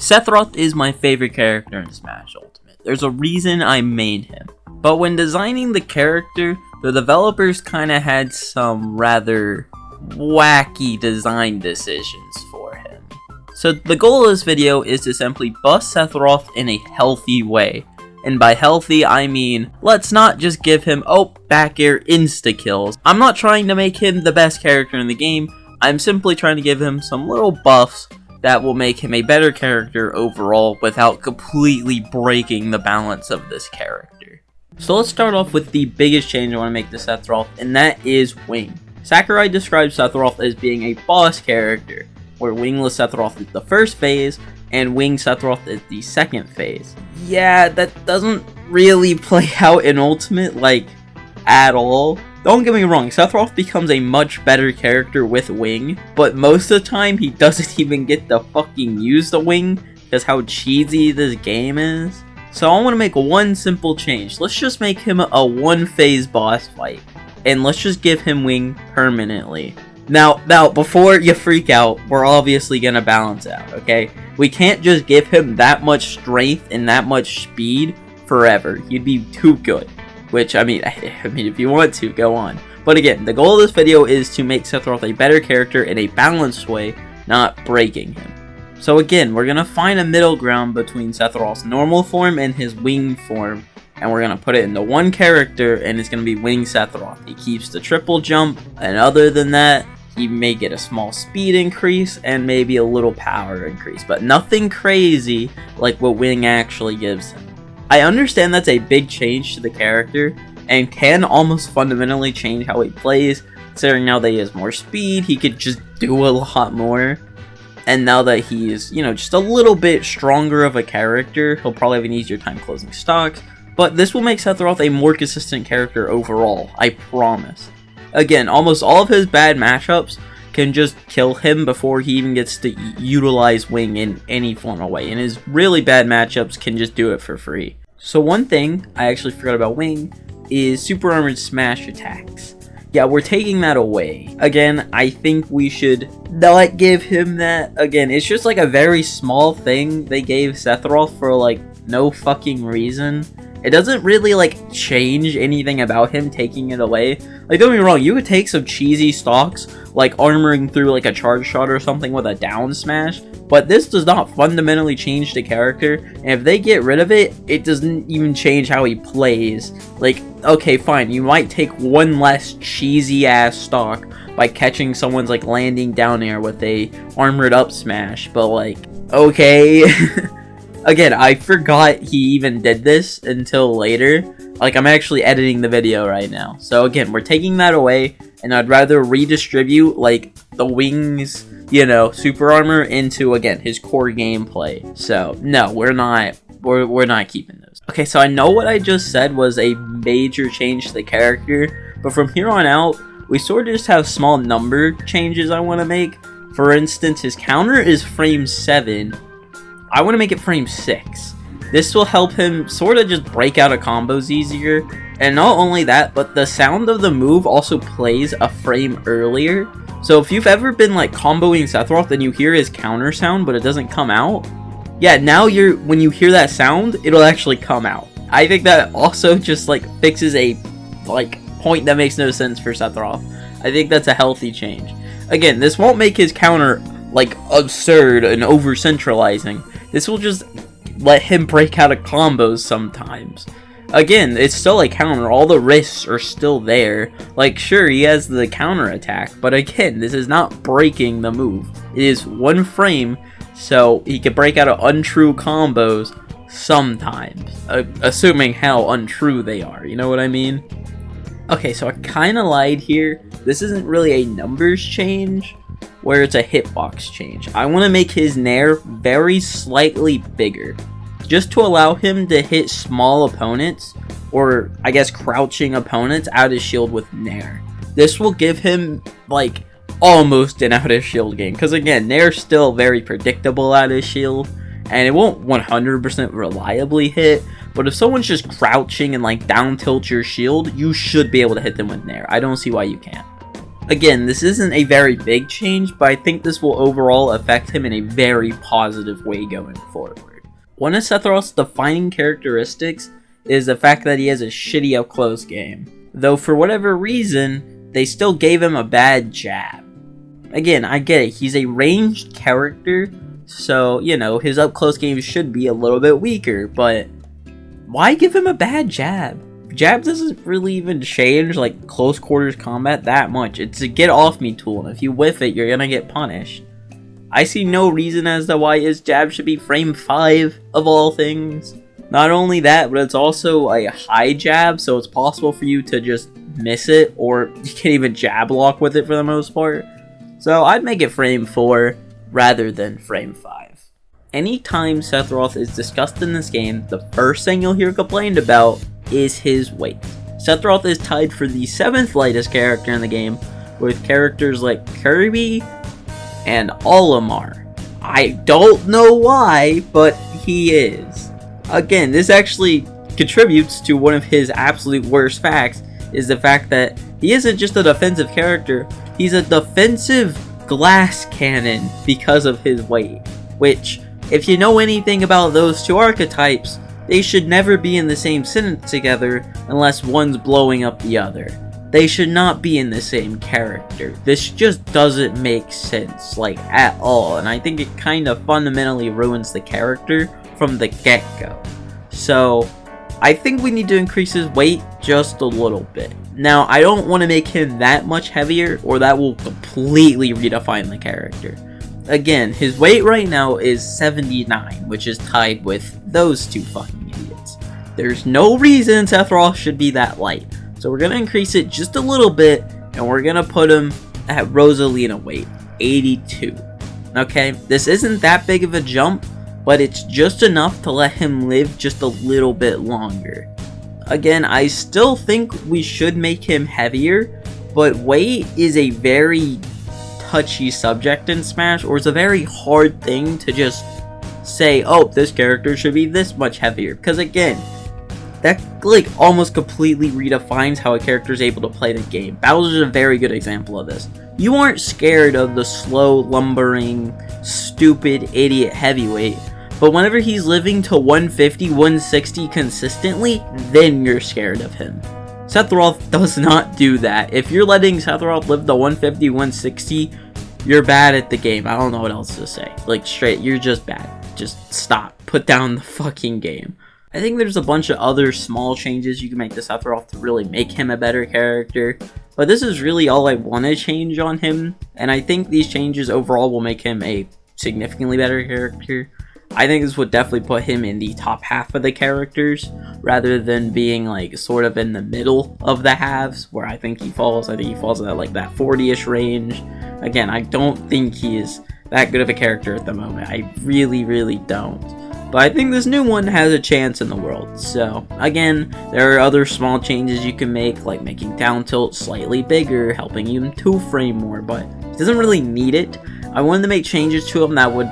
Sephiroth is my favorite character in Smash Ultimate. There's a reason I made him. But when designing the character, the developers kinda had some rather wacky design decisions for him. So the goal of this video is to simply bust Sephiroth in a healthy way. And by healthy, I mean, let's not just give him, back air insta-kills. I'm not trying to make him the best character in the game, I'm simply trying to give him some little buffs that will make him a better character overall without completely breaking the balance of this character. So let's start off with the biggest change I want to make to Sephiroth, and that is Wing. Sakurai describes Sephiroth as being a boss character, where Wingless Sephiroth is the first phase, and Winged Sephiroth is the second phase. Yeah, that doesn't really play out in Ultimate, at all. Don't get me wrong, Sephiroth becomes a much better character with Wing, but most of the time he doesn't even get to fucking use the Wing, because how cheesy this game is. So I want to make one simple change. Let's just make him a one-phase boss fight, and let's just give him Wing permanently. Now, before you freak out, we're obviously gonna balance out, okay? We can't just give him that much strength and that much speed forever. He'd be too good. Which, I mean, if you want to, go on. But again, the goal of this video is to make Sephiroth a better character in a balanced way, not breaking him. So again, we're gonna find a middle ground between Sephiroth's normal form and his winged form, and we're gonna put it into one character, and it's gonna be Winged Sephiroth. He keeps the triple jump, and other than that, he may get a small speed increase and maybe a little power increase, but nothing crazy like what Wing actually gives him. I understand that's a big change to the character, and can almost fundamentally change how he plays, considering now that he has more speed, he could just do a lot more. And now that he's, just a little bit stronger of a character, he'll probably have an easier time closing stocks, but this will make Sephiroth a more consistent character overall, I promise. Again, almost all of his bad matchups can just kill him before he even gets to utilize Wing in any form of way, and his really bad matchups can just do it for free. So one thing I actually forgot about Wing is Super Armored Smash attacks. Yeah, we're taking that away. Again, I think we should not give him that. Again, it's just a very small thing they gave Sephiroth for no fucking reason. It doesn't really change anything about him taking it away. Don't get me wrong, you could take some cheesy stocks armoring through a charge shot or something with a down smash, but this does not fundamentally change the character, and if they get rid of it, it doesn't even change how he plays. Okay, fine, you might take one less cheesy ass stock by catching someone's landing down air with a armored up smash, but okay. Again, I forgot he even did this until later. I'm actually editing the video right now. So again, we're taking that away, and I'd rather redistribute, the Wings, super armor into, again, his core gameplay. So, no, we're not keeping those. Okay, so I know what I just said was a major change to the character, but from here on out, we sort of just have small number changes I want to make. For instance, his counter is frame 7. I want to make it frame 6. This will help him sort of just break out of combos easier. And not only that, but the sound of the move also plays a frame earlier. So if you've ever been comboing Sephiroth and you hear his counter sound but it doesn't come out, yeah, now when you hear that sound, it'll actually come out. I think that also just fixes a point that makes no sense for Sephiroth. I think that's a healthy change. Again, this won't make his counter absurd and over centralizing. This will just let him break out of combos sometimes. Again, it's still a counter, all the risks are still there. Sure, he has the counter attack, but again, this is not breaking the move. It is one frame, so he can break out of untrue combos sometimes. Assuming how untrue they are, you know what I mean? Okay, so I kinda lied here. This isn't really a numbers change, where it's a hitbox change. I want to make his Nair very slightly bigger, just to allow him to hit small opponents, or I guess crouching opponents, out of shield with Nair. This will give him almost an out of shield game, because again, Nair's still very predictable out of shield, and it won't 100% reliably hit, but if someone's just crouching and down tilt your shield, you should be able to hit them with Nair. I don't see why you can't. Again, this isn't a very big change, but I think this will overall affect him in a very positive way going forward. One of Sephiroth's defining characteristics is the fact that he has a shitty up-close game. Though for whatever reason, they still gave him a bad jab. Again, I get it, he's a ranged character, so, you know, his up-close game should be a little bit weaker, but why give him a bad jab? Jab doesn't really even change, like, close quarters combat that much. It's a get off me tool, and if you whiff it, you're gonna get punished. I see no reason as to why his jab should be frame 5 of all things. Not only that, but it's also a high jab, so it's possible for you to just miss it, or you can't even jab lock with it for the most part. So I'd make it frame 4 rather than frame 5. Anytime Sephiroth is discussed in this game, the first thing you'll hear complained about is his weight. Sephiroth is tied for the 7th lightest character in the game, with characters like Kirby and Olimar. I don't know why, but he is. Again, this actually contributes to one of his absolute worst facts, is the fact that he isn't just a defensive character, he's a defensive glass cannon because of his weight. Which, if you know anything about those two archetypes, they should never be in the same sentence together unless one's blowing up the other. They should not be in the same character. This just doesn't make sense, like, at all, and I think it kind of fundamentally ruins the character from the get-go. So, I think we need to increase his weight just a little bit. Now, I don't want to make him that much heavier, or that will completely redefine the character. Again, his weight right now is 79, which is tied with those two fucking idiots. There's no reason Sephiroth should be that light. So we're going to increase it just a little bit, and we're going to put him at Rosalina weight, 82. Okay, this isn't that big of a jump, but it's just enough to let him live just a little bit longer. Again, I still think we should make him heavier, but weight is a very touchy subject in Smash, or it's a very hard thing to just say, oh, this character should be this much heavier, because again, that like almost completely redefines how a character is able to play the game. Bowser's a very good example of this. You aren't scared of the slow, lumbering, stupid, idiot heavyweight, but whenever he's living to 150, 160 consistently, then you're scared of him. Sephiroth does not do that. If you're letting Sephiroth live to 150, 160, you're bad at the game. I don't know what else to say. Like, straight, you're just bad. Just stop. Put down the fucking game. I think there's a bunch of other small changes you can make to Sephiroth to really make him a better character, but this is really all I want to change on him, and I think these changes overall will make him a significantly better character. I think this would definitely put him in the top half of the characters, rather than being like sort of in the middle of the halves, where I think he falls. I think he falls at like that 40-ish range. Again, I don't think he is that good of a character at the moment. I really don't. But I think this new one has a chance in the world. So, again, there are other small changes you can make, like making down tilt slightly bigger, helping him 2-frame more, but he doesn't really need it. I wanted to make changes to him that would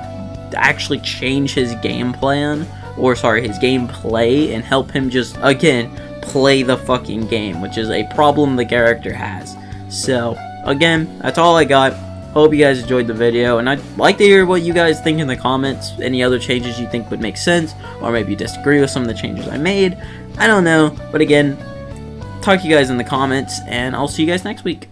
actually change his game plan, or sorry, his gameplay, and help him just, again, play the fucking game, which is a problem the character has. So, again, that's all I got. Hope you guys enjoyed the video, and I'd like to hear what you guys think in the comments. Any other changes you think would make sense, or maybe you disagree with some of the changes I made. I don't know, but again, talk to you guys in the comments, and I'll see you guys next week.